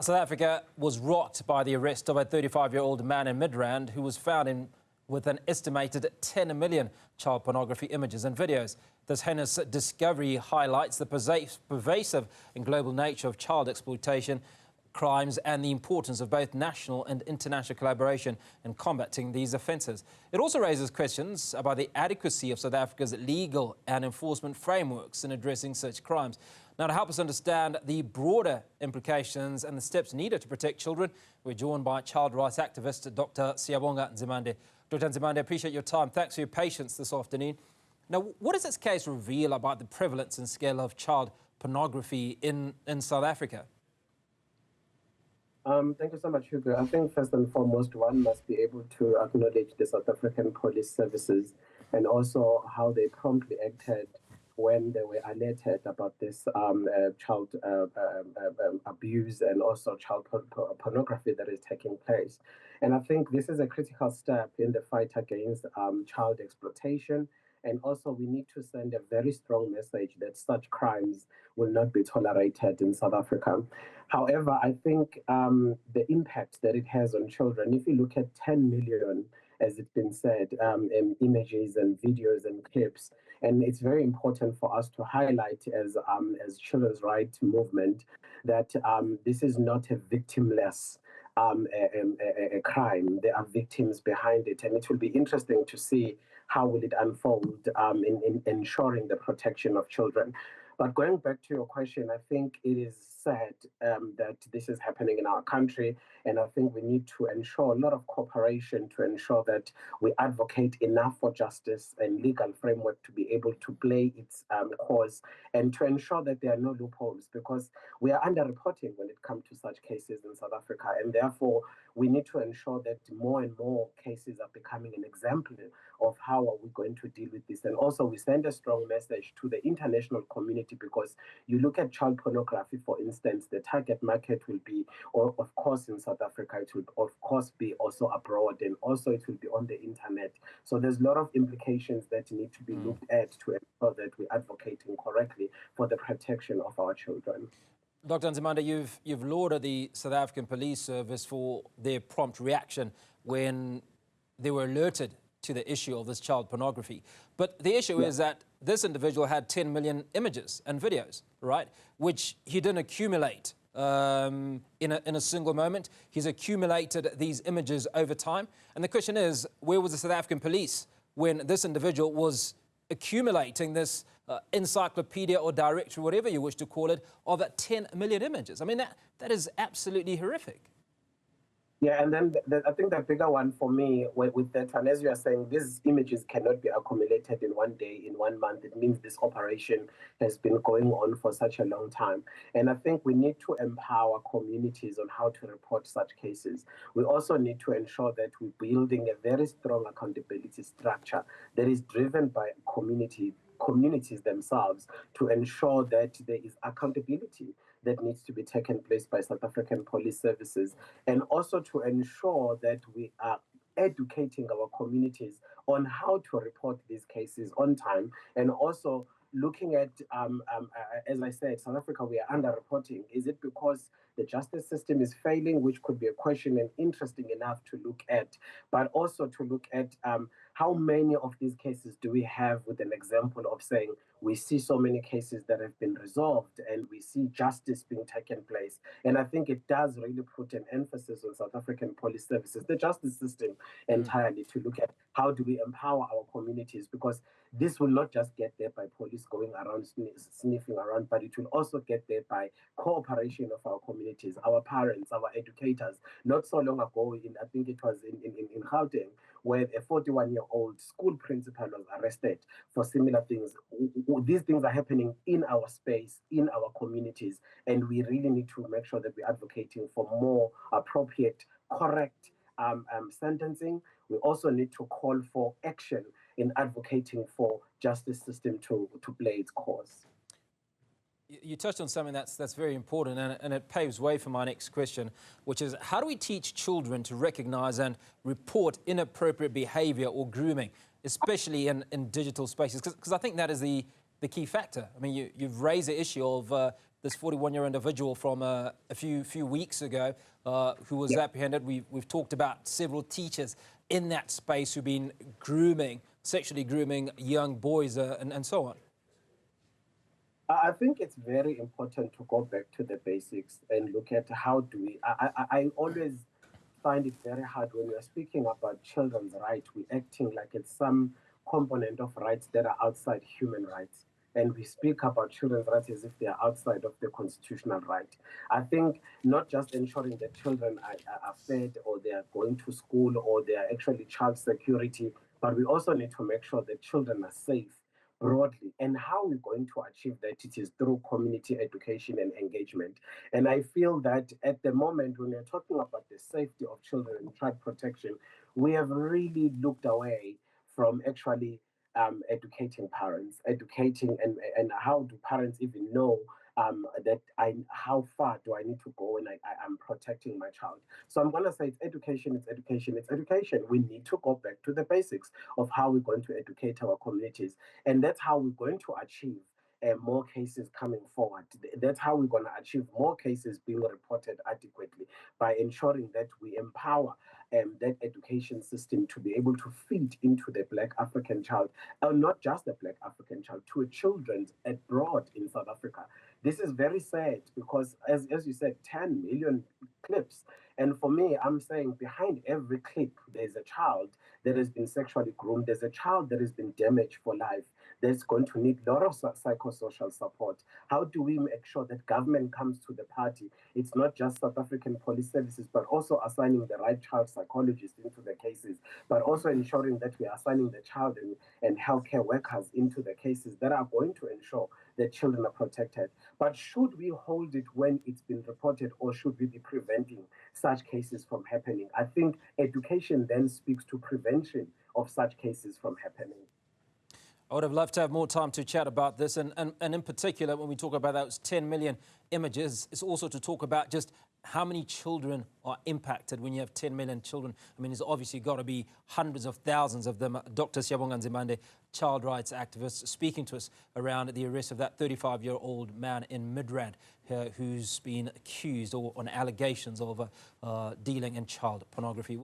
South Africa was rocked by the arrest of a 35-year-old man in Midrand who was found with an estimated 10 million child pornography images and videos. This heinous discovery highlights the pervasive and global nature of child exploitation crimes and the importance of both national and international collaboration in combating these offences. It also raises questions about the adequacy of South Africa's legal and enforcement frameworks in addressing such crimes. Now, to help us understand the broader implications and the steps needed to protect children, we're joined by child rights activist Dr Siyabonga Nzimanade. Dr Nzimanade, I appreciate your time. Thanks for your patience this afternoon. Now, what does this case reveal about the prevalence and scale of child pornography in South Africa? Thank you so much, Hugo. I think first and foremost, one must be able to acknowledge the South African police services and also how they promptly acted when they were alerted about this child abuse and also child pornography that is taking place. And I think this is a critical step in the fight against child exploitation. And also we need to send a very strong message that such crimes will not be tolerated in South Africa. However, I think the impact that it has on children, if you look at 10 million, as it's been said, in images and videos and clips, and it's very important for us to highlight as children's rights movement that this is not a victimless a crime. There are victims behind it, and it will be interesting to see how will it unfold in ensuring the protection of children. But going back to your question, I think it is sad that this is happening in our country, and I think we need to ensure a lot of cooperation to ensure that we advocate enough for justice and legal framework to be able to play its cause and to ensure that there are no loopholes, because we are underreporting when it comes to such cases in South Africa, and therefore we need to ensure that more and more cases are becoming an example of how are we going to deal with this. And also we send a strong message to the international community, because you look at child pornography, for instance, the target market will be, or of course in South Africa, it will of course be also abroad, and also it will be on the internet. So there's a lot of implications that need to be looked at to ensure that we're advocating correctly for the protection of our children. Dr Nzimanade, you've lauded the South African Police Service for their prompt reaction when they were alerted to the issue of this child pornography. But the issue is that this individual had 10 million images and videos, right, which he didn't accumulate in a single moment. He's accumulated these images over time. And the question is, where was the South African police when this individual was accumulating this encyclopedia or directory, whatever you wish to call it, of 10 million images? I mean, that is absolutely horrific. Yeah, and then I think the bigger one for me with that one, as you are saying, these images cannot be accumulated in one day, in 1 month. It means this operation has been going on for such a long time. And I think we need to empower communities on how to report such cases. We also need to ensure that we're building a very strong accountability structure that is driven by communities themselves to ensure that there is accountability that needs to be taken place by South African police services, and also to ensure that we are educating our communities on how to report these cases on time, and also looking at, as I said, South Africa, we are underreporting. Is it because the justice system is failing, which could be a question and interesting enough to look at, but also to look at how many of these cases do we have, with an example of saying we see so many cases that have been resolved and we see justice being taken place. And I think it does really put an emphasis on South African police services, the justice system entirely, to look at how do we empower our communities, because this will not just get there by police going around sniffing around, but it will also get there by cooperation of our communities, our parents, our educators. Not so long ago, I think it was in Gauteng, where a 41-year-old school principal was arrested for similar things. These things are happening in our space, in our communities, and we really need to make sure that we're advocating for more appropriate, correct sentencing. We also need to call for action in advocating for justice system to play its cause. You touched on something that's very important, and it paves way for my next question, which is, how do we teach children to recognize and report inappropriate behavior or grooming, especially in digital spaces? Because I think that is the key factor. I mean, you've raised the issue of this 41-year individual from a few weeks ago who was apprehended. We've talked about several teachers in that space who've been sexually grooming young boys and so on. I think it's very important to go back to the basics and look at how do we. I always find it very hard when we're speaking about children's rights, we're acting like it's some component of rights that are outside human rights. And we speak about children's rights as if they are outside of the constitutional right. I think not just ensuring that children are fed or they are going to school or they are actually child security, but we also need to make sure that children are safe broadly. And how we're going to achieve that, it is through community education and engagement. And I feel that at the moment, when we're talking about the safety of children and child protection, we have really looked away from actually educating parents, educating and how do parents even know how far do I need to go when I'm protecting my child. So I'm going to say it's education, it's education, it's education. We need to go back to the basics of how we're going to educate our communities. And that's how we're going to achieve more cases coming forward. That's how we're going to achieve more cases being reported adequately, by ensuring that we empower that education system to be able to feed into the Black African child, not just the Black African child, to children abroad in South Africa. This is very sad because, as you said, 10 million clips. And for me, I'm saying behind every clip, there's a child that has been sexually groomed. There's a child that has been damaged for life. That's going to need a lot of psychosocial support. How do we make sure that government comes to the party? It's not just South African police services, but also assigning the right child psychologists into the cases, but also ensuring that we are assigning the child and healthcare workers into the cases that are going to ensure that children are protected. But should we hold it when it's been reported, or should we be preventing such cases from happening? I think education then speaks to prevention of such cases from happening. I would have loved to have more time to chat about this, and in particular, when we talk about those 10 million images, it's also to talk about just how many children are impacted when you have 10 million children. I mean, there's obviously got to be hundreds of thousands of them. Dr Siyabonga Nzimanade, child rights activist, speaking to us around the arrest of that 35-year-old man in Midrand who's been accused or on allegations of dealing in child pornography.